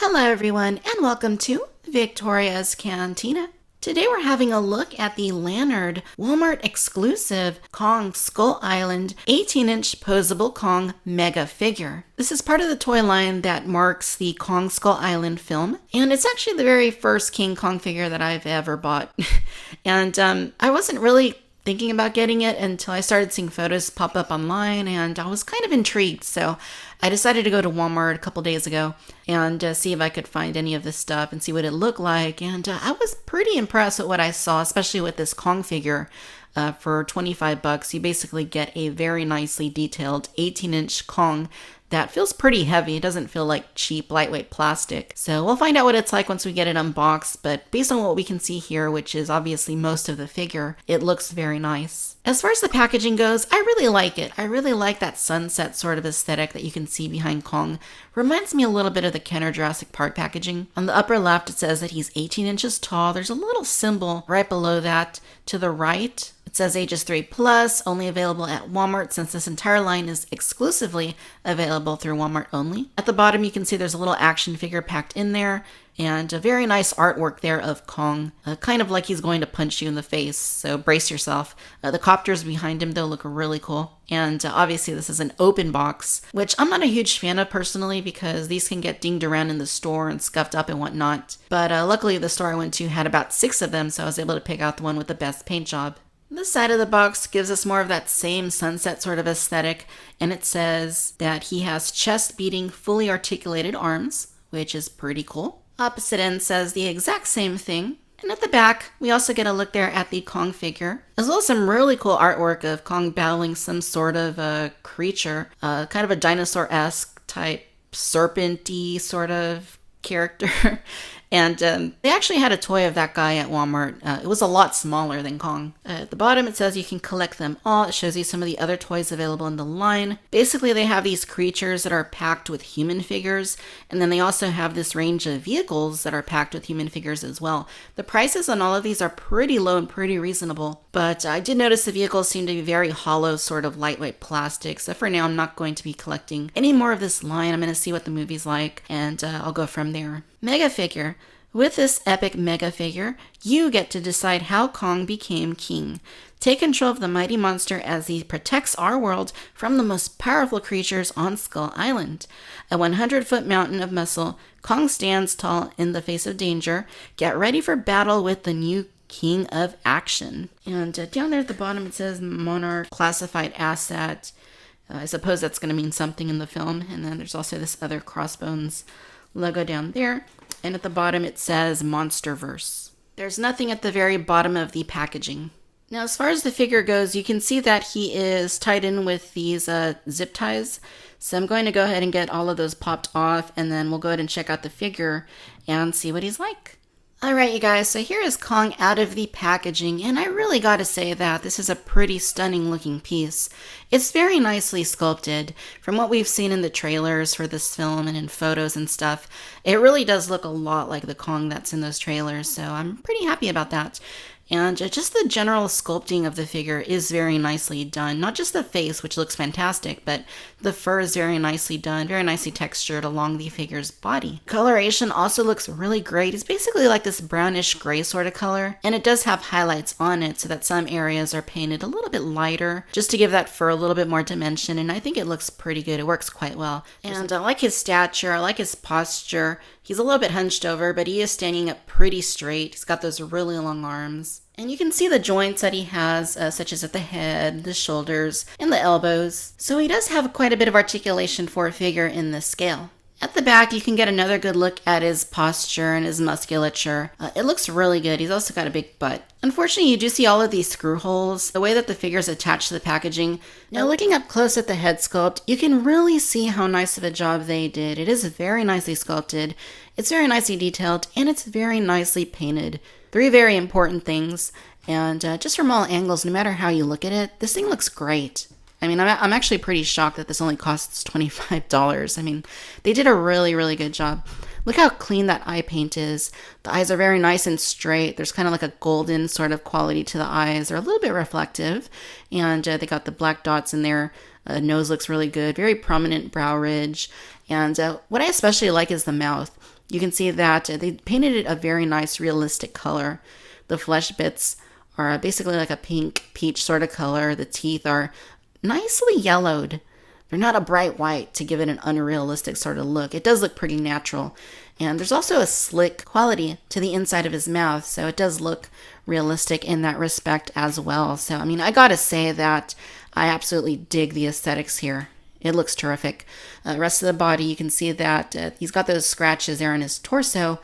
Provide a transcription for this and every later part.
Hello everyone and welcome to Victoria's Cantina. Today we're having a look at the Lanard Walmart exclusive Kong Skull Island 18-inch posable Kong mega figure. This is part of the toy line that marks the Kong Skull Island film, and it's actually the very first King Kong figure that I've ever bought. And I wasn't really thinking about getting it until I started seeing photos pop up online, and I was kind of intrigued. So I decided to go to Walmart a couple days ago and see if I could find any of this stuff and see what it looked like. And I was pretty impressed with what I saw, especially with this Kong figure. For $25, you basically get a very nicely detailed 18-inch Kong that feels pretty heavy. It doesn't feel like cheap, lightweight plastic. So we'll find out what it's like once we get it unboxed, but based on what we can see here, which is obviously most of the figure, it looks very nice. As far as the packaging goes, I really like it. I really like that sunset sort of aesthetic that you can see behind Kong. Reminds me a little bit of the Kenner Jurassic Park packaging. On the upper left, it says that he's 18 inches tall. There's a little symbol right below that. To the right, it says ages 3 plus, only available at Walmart since this entire line is exclusively available through Walmart only. At the bottom, you can see there's a little action figure packed in there and a very nice artwork there of Kong, kind of like he's going to punch you in the face, so brace yourself. The copters behind him, though, look really cool. And obviously this is an open box, which I'm not a huge fan of personally because these can get dinged around in the store and scuffed up and whatnot. But luckily the store I went to had about 6 of them, so I was able to pick out the one with the best paint job. This side of the box gives us more of that same sunset sort of aesthetic, and it says that he has chest-beating, fully articulated arms, which is pretty cool. Opposite end says the exact same thing. And at the back, we also get a look there at the Kong figure, as well as some really cool artwork of Kong battling some sort of a creature, kind of a dinosaur-esque type serpent-y sort of character. And they actually had a toy of that guy at Walmart. It was a lot smaller than Kong. At the bottom, it says you can collect them all. It shows you some of the other toys available in the line. Basically, they have these creatures that are packed with human figures. And then they also have this range of vehicles that are packed with human figures as well. The prices on all of these are pretty low and pretty reasonable. But I did notice the vehicles seem to be very hollow, sort of lightweight plastic. So for now, I'm not going to be collecting any more of this line. I'm going to see what the movie's like, and I'll go from there. Mega figure. With this epic mega figure, you get to decide how Kong became king. Take control of the mighty monster as he protects our world from the most powerful creatures on Skull Island. A 100-foot mountain of muscle, Kong stands tall in the face of danger. Get ready for battle with the new king of action. And down there at the bottom it says Monarch classified asset. I suppose that's going to mean something in the film. And then there's also this other Crossbones logo down there. And at the bottom it says Monsterverse. There's nothing at the very bottom of the packaging. Now as far as the figure goes, you can see that he is tied in with these zip ties. So I'm going to go ahead and get all of those popped off, and then we'll go ahead and check out the figure and see what he's like. Alright you guys, so here is Kong out of the packaging, and I really gotta say that this is a pretty stunning looking piece. It's very nicely sculpted. From what we've seen in the trailers for this film and in photos and stuff, it really does look a lot like the Kong that's in those trailers, so I'm pretty happy about that. And just the general sculpting of the figure is very nicely done. Not just the face, which looks fantastic, but the fur is very nicely done, very nicely textured along the figure's body. Coloration also looks really great. It's basically like this brownish gray sort of color, and it does have highlights on it so that some areas are painted a little bit lighter, just to give that fur a little bit more dimension, and I think it looks pretty good. It works quite well. And I like his stature, I like his posture. He's a little bit hunched over, but he is standing up pretty straight. He's got those really long arms. And you can see the joints that he has, such as at the head, the shoulders, and the elbows. So he does have quite a bit of articulation for a figure in this scale. At the back, you can get another good look at his posture and his musculature. It looks really good. He's also got a big butt. Unfortunately, you do see all of these screw holes, the way that the figure's attached to the packaging. Now, looking up close at the head sculpt, you can really see how nice of a job they did. It is very nicely sculpted, it's very nicely detailed, and it's very nicely painted. 3 very important things, and just from all angles, no matter how you look at it, this thing looks great. I mean, I'm actually pretty shocked that this only costs $25. I mean, they did a really, really good job. Look how clean that eye paint is. The eyes are very nice and straight. There's kind of like a golden sort of quality to the eyes. They're a little bit reflective, and they got the black dots in there. Nose looks really good. Very prominent brow ridge. And what I especially like is the mouth. You can see that they painted it a very nice, realistic color. The flesh bits are basically like a pink peach sort of color. The teeth are nicely yellowed. They're not a bright white to give it an unrealistic sort of look. It does look pretty natural. And there's also a slick quality to the inside of his mouth, so it does look realistic in that respect as well. So, I mean, I gotta say that I absolutely dig the aesthetics here. It looks terrific. The rest of the body, you can see that he's got those scratches there on his torso,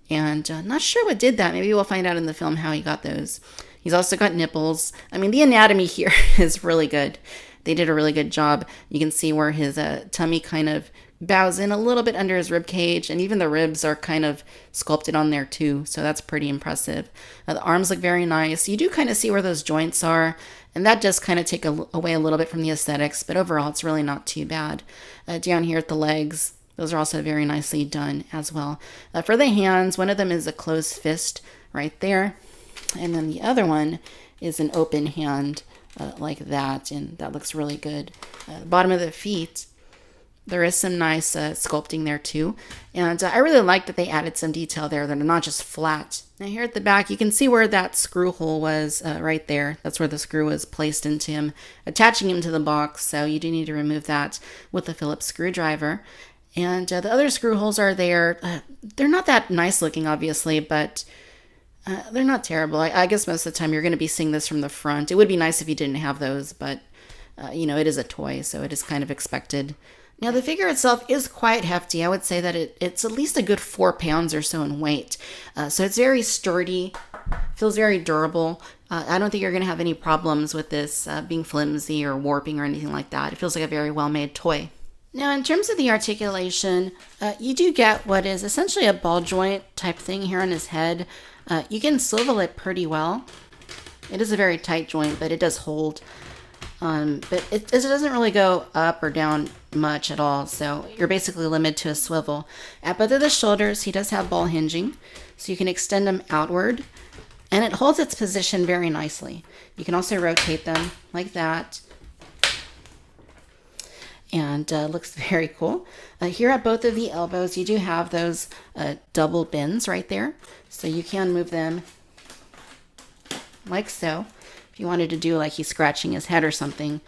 and not sure what did that. Maybe we'll find out in the film how he got those. He's also got nipples. I mean, the anatomy here is really good. They did a really good job. You can see where his tummy kind of bows in a little bit under his rib cage, and even the ribs are kind of sculpted on there too, so that's pretty impressive. The arms look very nice. You do kind of see where those joints are, and that does kind of take away a little bit from the aesthetics, but overall it's really not too bad. Down here at the legs, those are also very nicely done as well. For the hands, one of them is a closed fist right there, and then the other one is an open hand like that, and that looks really good. Bottom of the feet, there is some nice sculpting there too, and I really like that they added some detail there that are not just flat. Now here at the back, you can see where that screw hole was right there. That's where the screw was placed into him, attaching him to the box, so you do need to remove that with a Phillips screwdriver. And the other screw holes are there. They're not that nice looking, obviously, but they're not terrible. I guess most of the time you're going to be seeing this from the front. It would be nice if you didn't have those, but it is a toy, so it is kind of expected. Now, the figure itself is quite hefty. I would say that it's at least a good 4 pounds or so in weight. So it's very sturdy, feels very durable. I don't think you're going to have any problems with this being flimsy or warping or anything like that. It feels like a very well-made toy. Now, in terms of the articulation, you do get what is essentially a ball joint type thing here on his head. You can swivel it pretty well. It is a very tight joint, but it does hold. But it doesn't really go up or down much at all, so you're basically limited to a swivel. At both of the shoulders, he does have ball hinging, so you can extend them outward, and it holds its position very nicely. You can also rotate them like that, and looks very cool. Here at both of the elbows, you do have those double bends right there, so you can move them like so. If you wanted to do like he's scratching his head or something,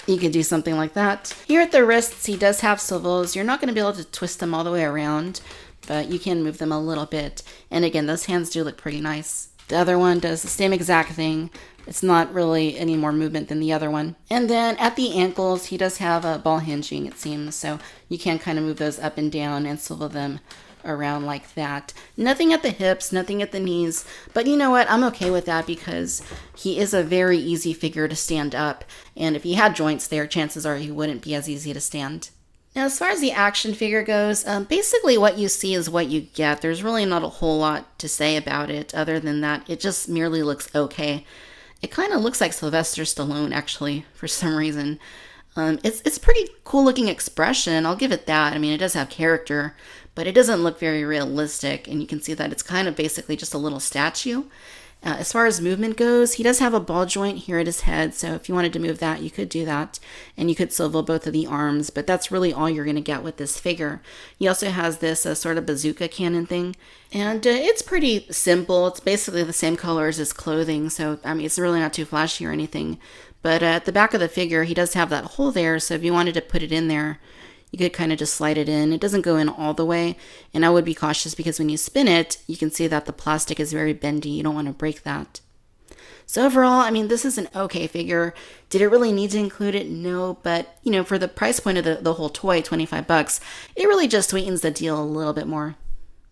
you could do something like that. Here at the wrists, he does have swivels. You're not going to be able to twist them all the way around, but you can move them a little bit. And again, those hands do look pretty nice. The other one does the same exact thing. It's not really any more movement than the other one. And then at the ankles, he does have a ball hinging, it seems. So you can kind of move those up and down and swivel them around like that. Nothing at the hips, nothing at the knees, but you know what, I'm okay with that because he is a very easy figure to stand up, and if he had joints there, chances are he wouldn't be as easy to stand. Now, as far as the action figure goes, basically what you see is what you get. There's really not a whole lot to say about it other than that it just merely looks okay. It kind of looks like Sylvester Stallone, actually, for some reason. It's pretty cool looking expression, I'll give it that. I mean, it does have character, but it doesn't look very realistic, and you can see that it's kind of basically just a little statue. As far as movement goes, he does have a ball joint here at his head, so if you wanted to move that, you could do that, and you could swivel both of the arms, but that's really all you're going to get with this figure. He also has this sort of bazooka cannon thing, and it's pretty simple. It's basically the same color as his clothing, so I mean, it's really not too flashy or anything, but at the back of the figure, he does have that hole there, so if you wanted to put it in there, you could kind of just slide it in. It doesn't go in all the way, and I would be cautious because when you spin it, you can see that the plastic is very bendy. You don't want to break that. So overall, I mean, this is an okay figure. Did it really need to include it? No, but, for the price point of the whole toy, $25, it really just sweetens the deal a little bit more.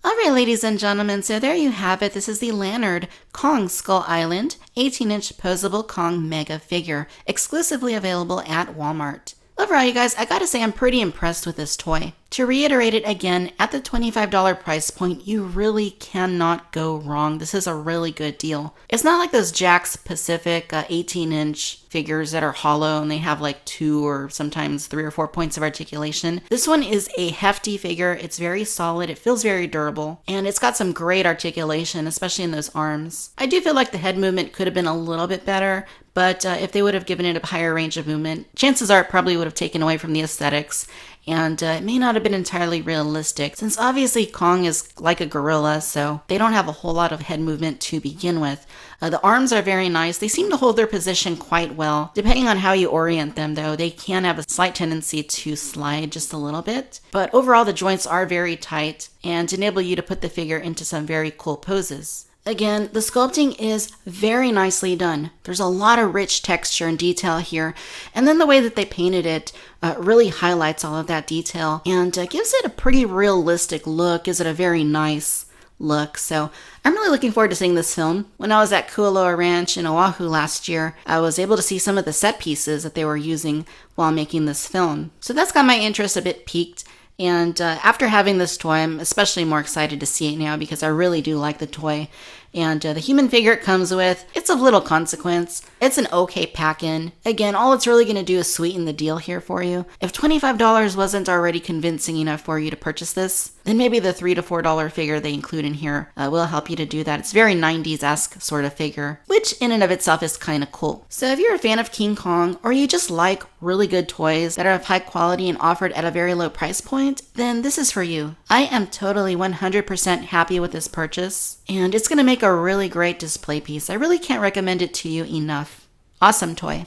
All right, ladies and gentlemen, so there you have it. This is the Lanard Kong Skull Island 18-inch posable Kong mega figure, exclusively available at Walmart. Overall, you guys, I gotta say I'm pretty impressed with this toy. To reiterate it again, at the $25 price point, you really cannot go wrong. This is a really good deal. It's not like those Jakks Pacific 18-inch figures that are hollow and they have like 2 or sometimes 3 or 4 points of articulation. This one is a hefty figure. It's very solid. It feels very durable. And it's got some great articulation, especially in those arms. I do feel like the head movement could have been a little bit better, but if they would have given it a higher range of movement, chances are it probably would have taken away from the aesthetics, and it may not have been entirely realistic, since obviously Kong is like a gorilla, so they don't have a whole lot of head movement to begin with. The arms are very nice. They seem to hold their position quite well. Depending on how you orient them, though, they can have a slight tendency to slide just a little bit. But overall, the joints are very tight and enable you to put the figure into some very cool poses. Again, the sculpting is very nicely done. There's a lot of rich texture and detail here, and then the way that they painted it really highlights all of that detail and gives it a pretty realistic look, gives it a very nice look. So I'm really looking forward to seeing this film. When I was at Kualoa Ranch in Oahu last year, I was able to see some of the set pieces that they were using while making this film. So that's got my interest a bit piqued. And after having this toy, I'm especially more excited to see it now because I really do like the toy. And the human figure it comes with, it's of little consequence. It's an okay pack-in. Again, all it's really going to do is sweeten the deal here for you. If $25 wasn't already convincing enough for you to purchase this, then maybe the $3 to $4 figure they include in here will help you to do that. It's very 90s-esque sort of figure, which in and of itself is kind of cool. So if you're a fan of King Kong, or you just like really good toys that are of high quality and offered at a very low price point, then this is for you. I am totally 100% happy with this purchase, and it's going to make a really great display piece. I really can't recommend it to you enough. Awesome toy.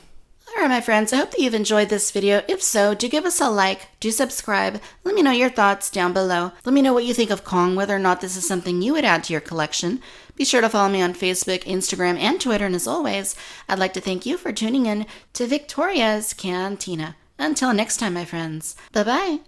Alright my friends, I hope that you've enjoyed this video. If so, do give us a like, do subscribe, let me know your thoughts down below. Let me know what you think of Kong, whether or not this is something you would add to your collection. Be sure to follow me on Facebook, Instagram, and Twitter, and as always, I'd like to thank you for tuning in to Victoria's Cantina. Until next time, my friends. Bye-bye.